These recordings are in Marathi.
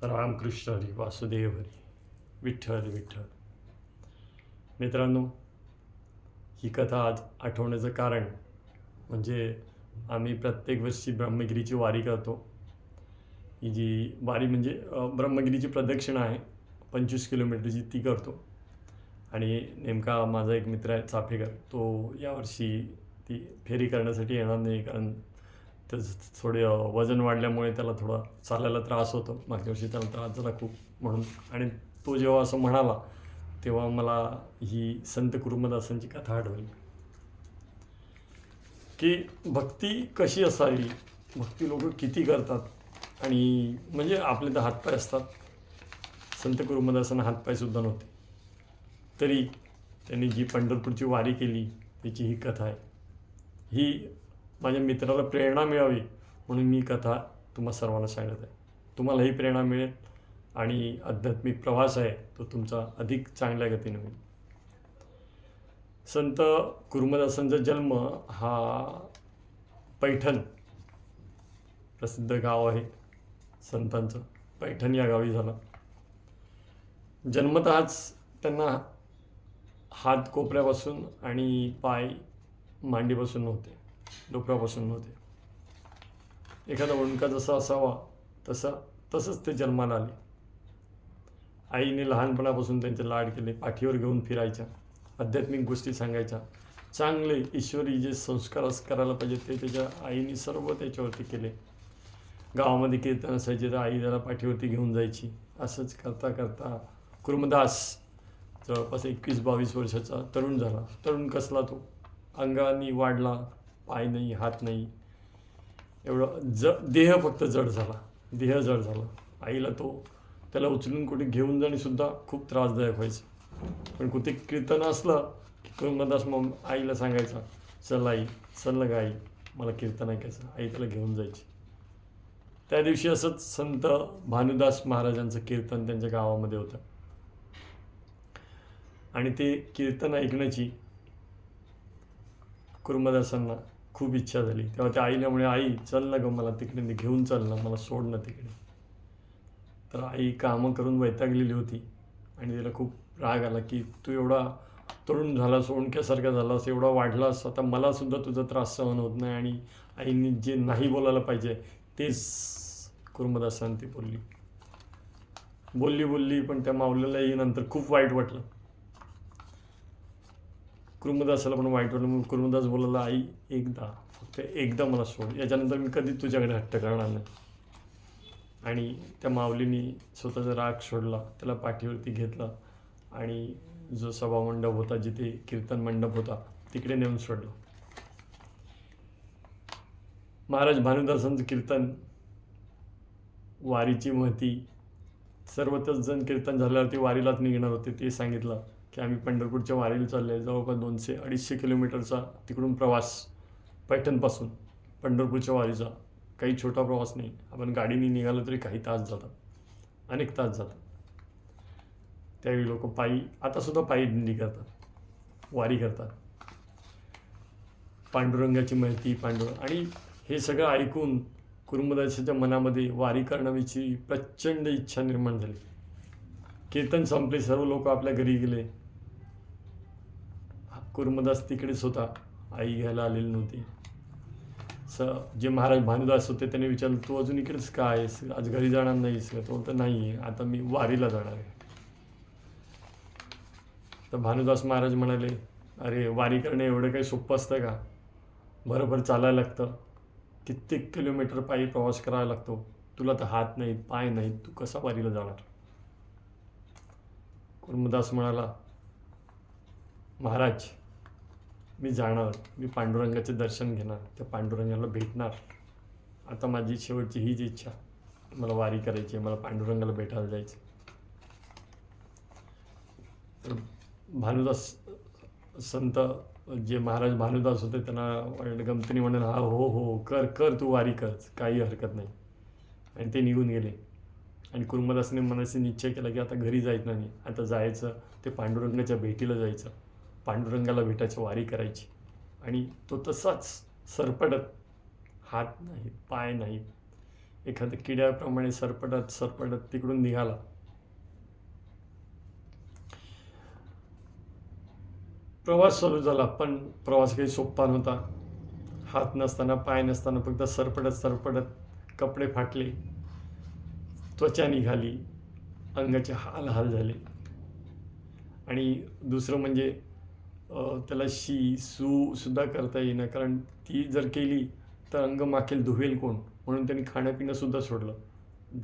रामकृष्ण हरी, वासुदेव हरी, विठ्ठल विठ्ठल. मित्रांनो, ही कथा आज आठवण्याचं कारण म्हणजे आम्ही प्रत्येक वर्षी ब्रह्मगिरीची वारी करतो. ही जी वारी म्हणजे ब्रह्मगिरीची प्रदक्षिणा आहे 25 किलोमीटरची, ती करतो. आणि नेमका माझा एक मित्र आहे चाफेकर, तो यावर्षी ती फेरी करण्यासाठी येणार नाही, कारण त्याचं थोडे वजन वाढल्यामुळे त्याला थोडा चालायला त्रास होतो. मागच्या वर्षी त्याला त्रास झाला खूप म्हणून. आणि तो जेव्हा असं म्हणाला तेव्हा मला ही संत कुरुमदासांची कथा आठवली की भक्ती कशी असावी, भक्ती लोक किती करतात. आणि म्हणजे आपले तर हातपाय असतात, संत कुरुमदासांना हातपायसुद्धा नव्हते, तरी त्यांनी जी पंढरपूरची वारी केली त्याची ही कथा आहे. ही माझ्या मित्राला प्रेरणा मिळावी म्हणून मी कथा तुम्हा सर्वांना सांगत आहे. तुम्हालाही प्रेरणा मिळेल आणि आध्यात्मिक प्रवास आहे तो तुमचा अधिक चांगल्या गतीने होईल. संत कुरुमदासांचा जन्म हा पैठण प्रसिद्ध गाव आहे संतांचं, पैठण या गावी झाला. जन्मतःच त्यांना हात कोपऱ्यापासून आणि पाय मांडीपासून नव्हते, डोक्यापासून नव्हते. एखादा ओंडका जसा असावा तसंच ते जन्माला आले. आईने लहानपणापासून त्यांचे लाड केले, पाठीवर घेऊन फिरायच्या, आध्यात्मिक गोष्टी सांगायच्या, चांगले ईश्वरी जे संस्कार करायला पाहिजे ते त्याच्या आईने सर्व त्याच्यावरती केले. गावामध्ये कीर्तन असायचे तर आई त्याला पाठीवरती घेऊन जायची. असंच करता करता कुरुमदास जवळपास 21-22 वर्षाचा तरुण झाला. तरुण कसला तो, अंगाने वाढला, पाय नाही, हात नाही, एवढं देह फक्त जड झाला, देह जड झाला. आईला त्याला उचलून कुठे घेऊन जाणेसुद्धा खूप त्रासदायक व्हायचं. पण कुठे कीर्तन असलं की कुरुमदास मग आईला सांगायचा, चल आई, चल ग आई, मला कीर्तन ऐकायचं. आई त्याला घेऊन जायची. त्या दिवशी असंच संत भानुदास महाराजांचं कीर्तन त्यांच्या गावामध्ये होतं आणि ते कीर्तन ऐकण्याची कुरुमदासांना खूप इच्छा झाली. तेव्हा त्या आईला म्हणे, आई चल ना गं, मला तिकडे घेऊन चल ना, मला सोड ना तिकडे. तर आई कामं करून वैतागलेली होती आणि तिला खूप राग आला की तू एवढा तरुण झालास, ओंडक्यासारखा झालास, एवढा वाढलास, आता मलासुद्धा तुझा त्रास सहन होत नाही. आणि आईने जे नाही बोलायला पाहिजे तेच कुरुमदासांनी ती बोलली. पण त्या माऊलीलाही नंतर खूप वाईट वाटलं. कुरुमदासाला पण वाईट वाटलं. मग कुरुमदास बोलायला, आई फक्त एकदा मला सोड, याच्यानंतर मी कधी तुझ्याकडे हट्ट करणार नाही. आणि त्या माऊलीने स्वतःचा राग सोडला, त्याला पाठीवरती घेतला आणि जो सभामंडप होता, जिथे कीर्तन मंडप होता, तिकडे नेऊन सोडलं. महाराज भानुदासांचं कीर्तन, वारीची महती, सर्वच जण कीर्तन झाल्यावरती वारीलाच निघणार होते. ते सांगितलं की आम्ही पंढरपूरच्या वारीला चालले. जवळपास 200-250 किलोमीटरचा तिकडून प्रवास, पैठणपासून पंढरपूरच्या वारीचा. काही छोटा प्रवास नाही. आपण गाडीने निघालो तरी काही तास जातात, अनेक तास जातात. त्यावेळी लोक पायी, आतासुद्धा पायी दिंडी करतात, वारी करतात. पांडुरंगाची माहिती, आणि हे सगळं ऐकून कुरुमदासाच्या मनामध्ये वारी करण्याची प्रचंड इच्छा निर्माण झाली. कीर्तन संपले, सर्व लोक आपल्या घरी गेले. कुरुमदास तिकडेच होता, आई घ्यायला आलेली नव्हती. जे महाराज भानुदास होते त्यांनी विचारलं, तू अजून इकडेच का आहेस, आज घरी जाणार नाहीस का? तो तर नाही, आता मी वारीला जाणार आहे. तर भानुदास महाराज म्हणाले, अरे वारी करणे एवढं काही सोपं असतं का? बरोबर चालायला लागतं, कित्येक किलोमीटर पायी प्रवास करावा लागतो. तुला तर हात नाहीत, पाय नाहीत, तू कसा वारीला जाणार? कुरुमदास म्हणाला, महाराज मी जाणार, मी पांडुरंगाचे दर्शन घेणार, त्या पांडुरंगाला भेटणार. आता माझी शेवटची हीच इच्छा, मला वारी करायची आहे, मला पांडुरंगाला भेटायला जायचं. तर भानुदास संत जे महाराज भानुदास होते त्यांना गमतीने म्हणाले, हा हो कर तू वारी कर, काही हरकत नाही. आणि ते निघून गेले. आणि कुरुमदासने मनाशी निश्चय केला की आता घरी जायचं नाही, आता जायचं ते पांडुरंगाच्या भेटीला जायचं, पांडुरंगाला भेटायचं, वारी करायची. आणि तो तसाच सरपटत, हात नाहीत, पाय नाहीत, एखाद्या किड्याप्रमाणे सरपटत सरपटत तिकडून निघाला. प्रवास चालू झाला, पण प्रवास काही सोपा नव्हता. हात नसताना, पाय नसताना फक्त सरपटत सरपटत कपडे फाटले, त्वचा निघाली, अंगाचे हाल हाल झाले. आणि दुसरं म्हणजे त्याला सू सुद्धा करता येईना, कारण ती जर केली तर अंग माखेल धुवेल कोण, म्हणून त्यांनी खाणंपिणं सुद्धा सोडलं.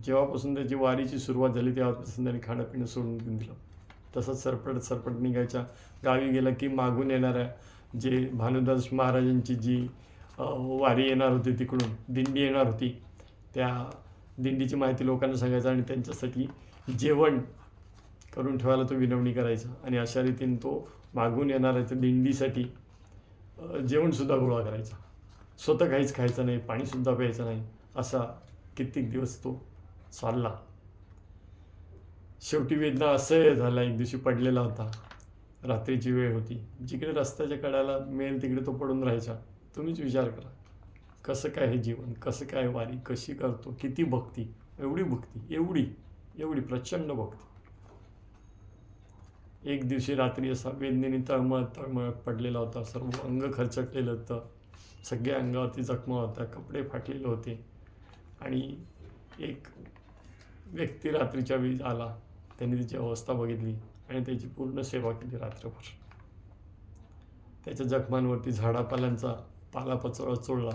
जेव्हापासून त्याची वारीची सुरुवात झाली तेव्हापासून त्यांनी खाणंपिणं सोडून दिलं. तसंच सरपटत सरपटत निघायच्या. गावी गेला की मागून येणाऱ्या जे भानुदास महाराजांची जी वारी येणार होती, तिकडून दिंडी येणार होती, त्या दिंडीची माहिती लोकांना सांगायचा आणि त्यांच्यासाठी जेवण करून ठेवायला तो विनवणी करायचा. आणि अशा रीतीने तो मागून येणाऱ्या त्या दिंडीसाठी जेवणसुद्धा गोळा करायचा. स्वतः काहीच खायचं नाही, पाणीसुद्धा प्यायचं नाही. असा कित्येक दिवस तो चालला. शेवटी वेदना असह्य झाला. एक दिवशी पडलेला होता, रात्रीची वेळ होती. जिकडे रस्त्याच्या कड्याला मिळेल तिकडे तो पडून राहायचा. तुम्हीच विचार करा, कसं काय हे जीवन, कसं काय वारी कशी करतो, किती भक्ती, एवढी भक्ती, एवढी एवढी प्रचंड भक्ती. एक दिवशी रात्री असा वेदनेने तळमळत तळमळत पडलेला होता. सर्व अंग खरचटलेलं होतं, सगळ्या अंगावरती जखमा होत्या, कपडे फाटलेले होते. आणि एक व्यक्ती रात्रीच्या वेळी आला. त्यांनी तिची अवस्था बघितली आणि त्याची पूर्ण सेवा केली रात्रभर. त्याच्या जखमांवरती झाडापाल्यांचा पालापचोळा चोळला.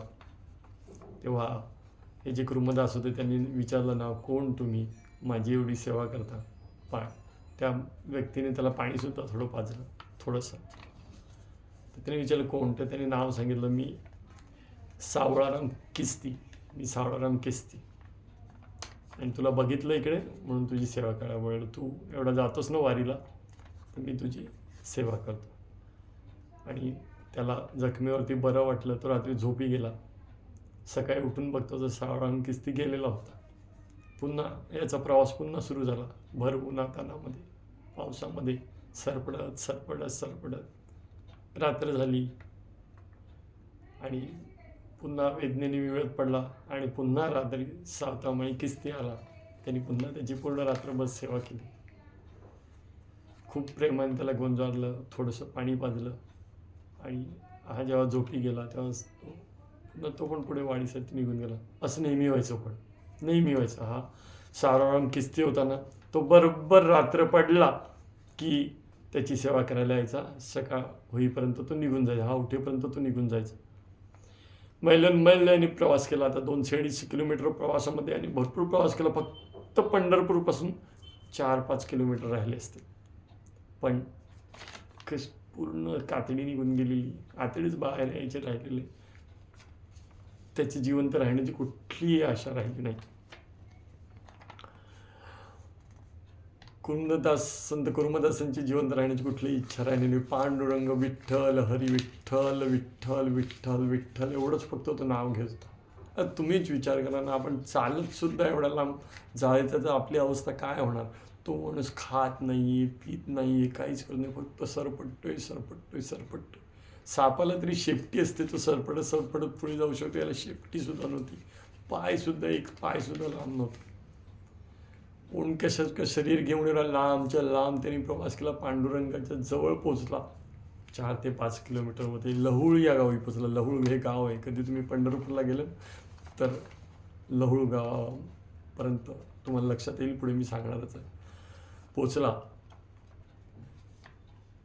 तेव्हा हे जे कुर्मदास होते त्यांनी विचारलं, ना कोण तुम्ही, माझी एवढी सेवा करता? त्या व्यक्तीने त्याला पाणीसुद्धा थोडं पाजलं, थोडंसं. तर त्याने विचारलं कोण? तर त्याने नाव सांगितलं, मी सावळाराम किस्ती, मी सावळाराम किस्ती, आणि तुला बघितलं इकडे म्हणून तुझी सेवा करायला. तू एवढा जातोस ना वारीला, तर मी तुझी सेवा करतो. आणि त्याला जखमीवरती बरं वाटलं. तो रात्री झोपी गेला. सकाळी उठून बघतो तर सावळाराम किस्ती गेलेला होता. पुन्हा याचा प्रवास पुन्हा सुरू झाला. भर उन्हातानामध्ये, पावसामध्ये सरपडत सरपडत सरपडत रात्र झाली. आणि पुन्हा वेदनेने विवळत पडला. आणि पुन्हा रात्री सावतामाळी किस्ती आला. त्यांनी पुन्हा त्याची पूर्ण रात्रभर सेवा केली. खूप प्रेमाने त्याला गोंजारलं, थोडंसं पाणी पाजलं. आणि हा जेव्हा झोपी गेला तेव्हा तो पण पुढे वाडीसाठी निघून गेला. असं नेहमी व्हायचं, पण नेहमी व्हायचं. हा सावळाराम किस्ती होता ना, तो बरोबर रात्र पडला की त्याची सेवा करायला यायचा. सकाळ होईपर्यंत तो निघून जायचा, हा उठेपर्यंत तो निघून जायचा. मैलांनी प्रवास केला. आता 280 किलोमीटर प्रवासामध्ये, आणि भरपूर प्रवास केला. फक्त पंढरपूरपासून 4-5 किलोमीटर राहिले असते, पण पूर्ण कातडी निघून गेलेली. कातडीच बाहेर यायचे राहिलेले. त्याची जिवंत राहण्याची कुठलीही आशा राहिली नाही. संत कुर्मदासांची जिवंत राहण्याची कुठलीही इच्छा राहिली नाही. पांडुरंग विठ्ठल, हरी विठ्ठल, विठ्ठल विठ्ठल विठ्ठल एवढंच फक्त तो नाव घेत होता. तुम्हीच विचार करा ना, आपण चालत सुद्धा एवढा लांब जायचं तर आपली अवस्था काय होणार. तो माणूस खात नाही, पित नाही, काहीच करत नाही, फक्त सरपटतोय सरपटतोय सरपटतोय. सापाला तरी शेपटी असते, तो सरपटत सरपटत पुढे जाऊ शकतो. याला शेपटीसुद्धा नव्हती, एक पायसुद्धा लांब नव्हतं. ओंडक्या शरीर घेऊन एवढा लांबच्या लांब त्यांनी प्रवास केला. पांडुरंगाच्या जवळ पोचला. 4 ते 5 किलोमीटरमध्ये लहुळ या गावी पोचला. लहुळ हे गाव आहे. कधी तुम्ही पंढरपूरला गेलं तर लहुळ गावापर्यंत तुम्हाला लक्षात येईल, पुढे मी सांगणारच आहे. पोचला,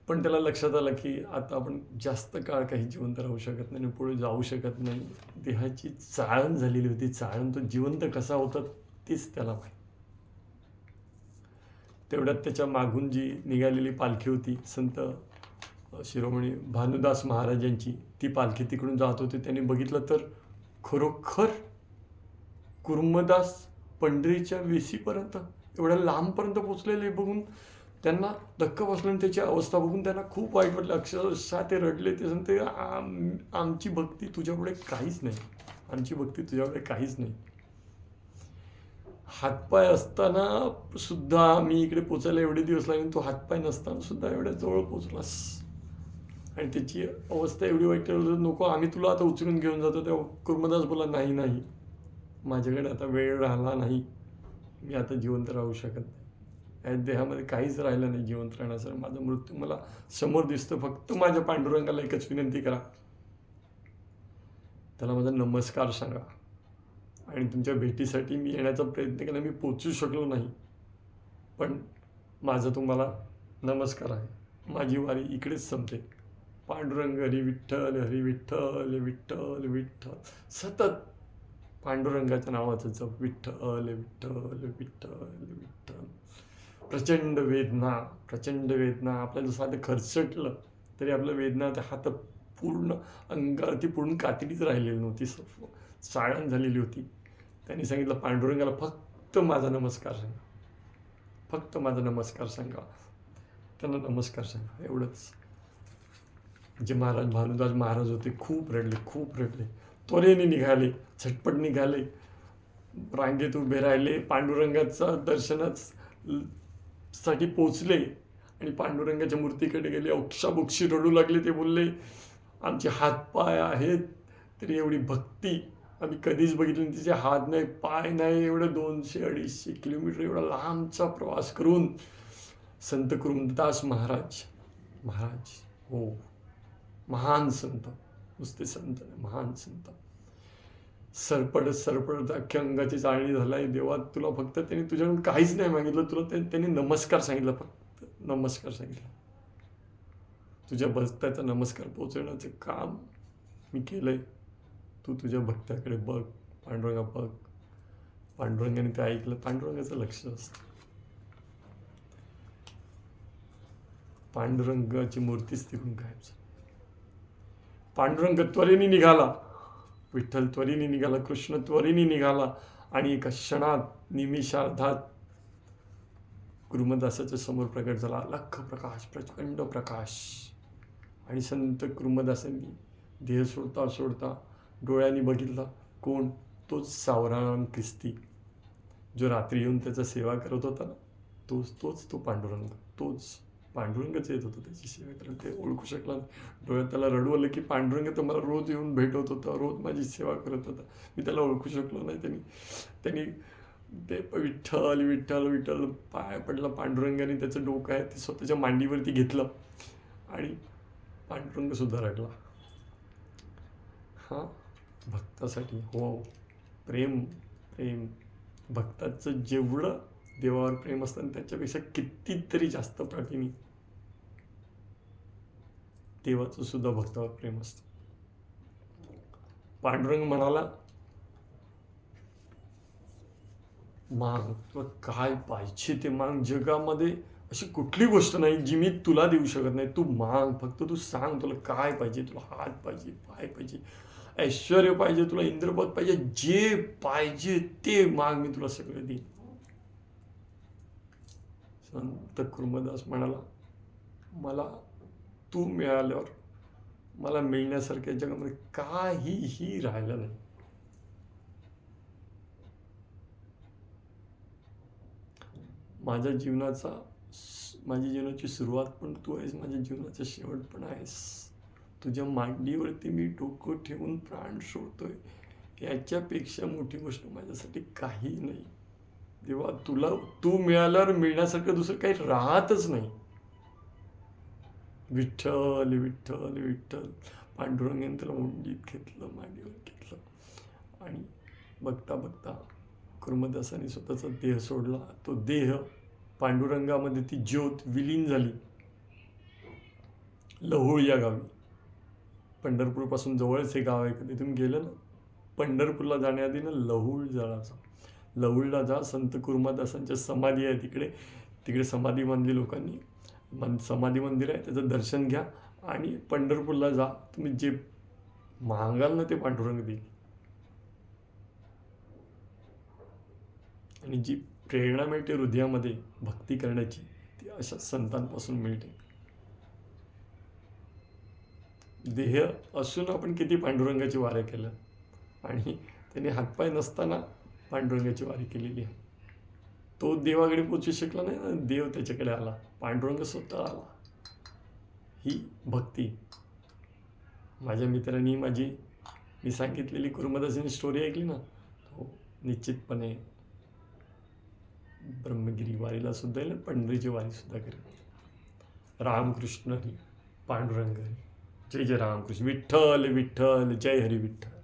पण त्याला लक्षात आलं की आता आपण जास्त काळ काही जिवंत राहू शकत नाही, पुढे जाऊ शकत नाही. देहाची चाळण झालेली होती. चाळण तो जिवंत कसा होता तेच त्याला माहीत. तेवढ्यात त्याच्या मागून जी निघालेली पालखी होती, संत शिरोमणी भानुदास महाराजांची, ती पालखी तिकडून जात होती. त्यांनी बघितलं तर खरोखर कुर्मदास पंढरीच्या वेशीपर्यंत, एवढ्या लांबपर्यंत पोचलेले बघून त्यांना धक्का बसला. आणि त्याची अवस्था बघून त्यांना खूप वाईट वाटलं. अक्षरशः ते रडले. ते सांगते, आमची भक्ती तुझ्यापुढे काहीच नाही, आमची भक्ती तुझ्यापुढे काहीच नाही. हातपाय असताना सुद्धा, मी इकडे पोचायला एवढे दिवस लागले, तो हातपाय नसताना सुद्धा एवढ्या जवळ पोचलास. आणि त्याची अवस्था एवढी वाईट, नको आम्ही तुला आता उचलून घेऊन जातो. तेव्हा कुर्मदास बोला, नाही, माझ्याकडे आता वेळ राहिला नाही, मी आता जिवंत राहू शकत नाही, या देहामध्ये काहीच राहिलं नाही जिवंत राहण्यासाठी. माझा मृत्यू मला समोर दिसतो. फक्त माझ्या पांडुरंगाला एकच विनंती करा, त्याला माझा नमस्कार सांगा. आणि तुमच्या भेटीसाठी मी येण्याचा प्रयत्न केला, मी पोचू शकलो नाही, पण माझा तुम्हाला नमस्कार आहे. माझी वारी इकडेच संपते. पांडुरंग हरी विठ्ठल, हरी विठ्ठल, विठ्ठल विठ्ठल. सतत पांडुरंगाच्या नावाचं जप, विठ्ठल विठ्ठल विठ्ठल विठ्ठल. प्रचंड वेदना, प्रचंड वेदना. आपल्याला साधं खरचटलं तरी आपलं वेदना, त्या हात पूर्ण अंगावरती पूर्ण कातडीच राहिलेली नव्हती, चाळण झालेली होती. त्यांनी सांगितलं, पांडुरंगाला फक्त माझा नमस्कार सांगा, फक्त माझा नमस्कार सांगा, त्यांना नमस्कार सांगा, एवढंच. जे महाराज भानुदास महाराज होते, खूप रडले, खूप रडले. त्वरेने निघाले, झटपट निघाले, रांगेत उभे राहिले, पांडुरंगाचा दर्शनासाठी पोचले आणि पांडुरंगाच्या मूर्तीकडे गेले, अक्षाबुक्षी रडू लागले. ते बोलले, आमचे हातपाय आहेत तरी एवढी भक्ती आम्ही कधीच बघितली नाही. तिचे हात नाही, पाय नाही, एवढं 200-250 किलोमीटर एवढा लांबचा प्रवास करून संत कृमदास महाराज, हो, महान संत, नुसते संत, महान संत. सरपडत अख्ख्या अंगाची चाळणी झालाय. देवा, तुला फक्त त्यांनी तुझ्याकडून काहीच नाही मागितलं, तुला त्यांनी नमस्कार सांगितलं, फक्त नमस्कार सांगितलं. तुझ्या भक्ताचा नमस्कार पोचवण्याचं काम मी केलंय. तू तुझ्या भक्ताकडे बघ, पांडुरंगा बघ. पांडुरंगाने ते ऐकलं. पांडुरंगाचं लक्ष असतं. पांडुरंगाची मूर्तीच तिकडून गायब झाली. पांडुरंग त्वरेने निघाला, विठ्ठल त्वरेने निघाला, कृष्ण त्वरेने निघाला आणि एका क्षणात, निमिषार्धात कृमदासाच्या समोर प्रकट झाला. लख प्रकाश, प्रचंड प्रकाश. आणि संत कृमदासांनी देह सोडता सोडता डोळ्यांनी बघितला. कोण? तोच सावराम ख्रिस्ती, जो रात्री येऊन त्याचा सेवा करत होता ना, तोच तो पांडुरंग. तोच पांडुरंगच येत होतं त्याची सेवा करायला. ते ओळखू शकला नाही. डोळ्यात त्याला रडू आलं की पांडुरंग तर मला रोज येऊन भेटत होता, रोज माझी सेवा करत होता, मी त्याला ओळखू शकलो नाही. त्यांनी ते विठ्ठल विठ्ठल विठ्ठल पाय पडला. पांडुरंगाने त्याचं डोकं आहे ते स्वतःच्या मांडीवरती घेतलं आणि पांडुरंग सुद्धा रडला. हां, भक्तासाठी, हो, प्रेम, भक्ताचं जेवढं देवावर प्रेम असतं त्याच्यापेक्षा कितीतरी जास्त पटीने देवाचं सुद्धा भक्तावर प्रेम असतं. पांडुरंग म्हणाला, माग, तुला काय पाहिजे ते माग. जगामध्ये अशी कुठली गोष्ट नाही जी मी तुला देऊ शकत नाही. तू माग, फक्त तू सांग तुला काय पाहिजे. तुला हात पाहिजे, पाय पाहिजे, ऐश्वर्य पाहिजे, तुला इंद्रपद पाहिजे, जे पाहिजे ते माग, मी तुला सगळं देईन. संत कृमदास म्हणाला, मला तू मिळाल्यावर मला मिळण्यासारख्या जगामध्ये काहीही राहिलं नाही. माझ्या जीवनाची सुरुवात पण तू आहेस, माझ्या जीवनाचा शेवट पण आहेस. तुझ्या मांडीवरती मी डोकं ठेवून प्राण सोडतोय, याच्यापेक्षा मोठी गोष्ट माझ्यासाठी काही नाही. देवा, तू मिळाल्यावर मिळण्यासारखं दुसरं काही राहतच नाही. विठ्ठल विठ्ठल विठ्ठल. पांडुरंगाने त्याला मुंडीत घेतलं, मांडीवर घेतलं आणि बघता बघता कृमदासाने स्वतःचा देह सोडला. तो देह पांडुरंगामध्ये, ती ज्योत विलीन झाली. लहुळ या गावी, पंढरपूरपासून जवळच हे गाव आहे. कधी तुम्ही गेलं ना पंढरपूरला जाण्याआधी ना लहुळला जा. संत कृमदासांच्या समाधी आहे तिकडे समाधी बांधली लोकांनी. समाधी मंदिर आहे, त्याचं दर्शन घ्या आणि पंढरपूरला जा. तुम्ही जे मागाल ना ते पांडुरंग देईल. आणि जी प्रेरणा मिळते हृदयामध्ये भक्ती करण्याची, ती अशा संतांपासून मिळते. देह असून आपण किती पांडुरंगाची वारी केलं, आणि त्यांनी हातपाय नसताना पांडुरंगाची वारी केलेली आहे. तो देवाकडे पोचू शकला नाही ना, देव त्याच्याकडे आला, पांडुरंग स्वतः आला. ही भक्ती. माझ्या मित्रांनी मी सांगितलेली कृमदासांची स्टोरी ऐकली ना, निश्चितपणे ब्रह्मगिरी वारीला सुद्धा येईल, पंढरीची वारीसुद्धा करेल. रामकृष्ण हरी, पांडुरंग हरी, जय जय रामकृष्ण. विठ्ठल विठ्ठल, जय हरी विठ्ठल.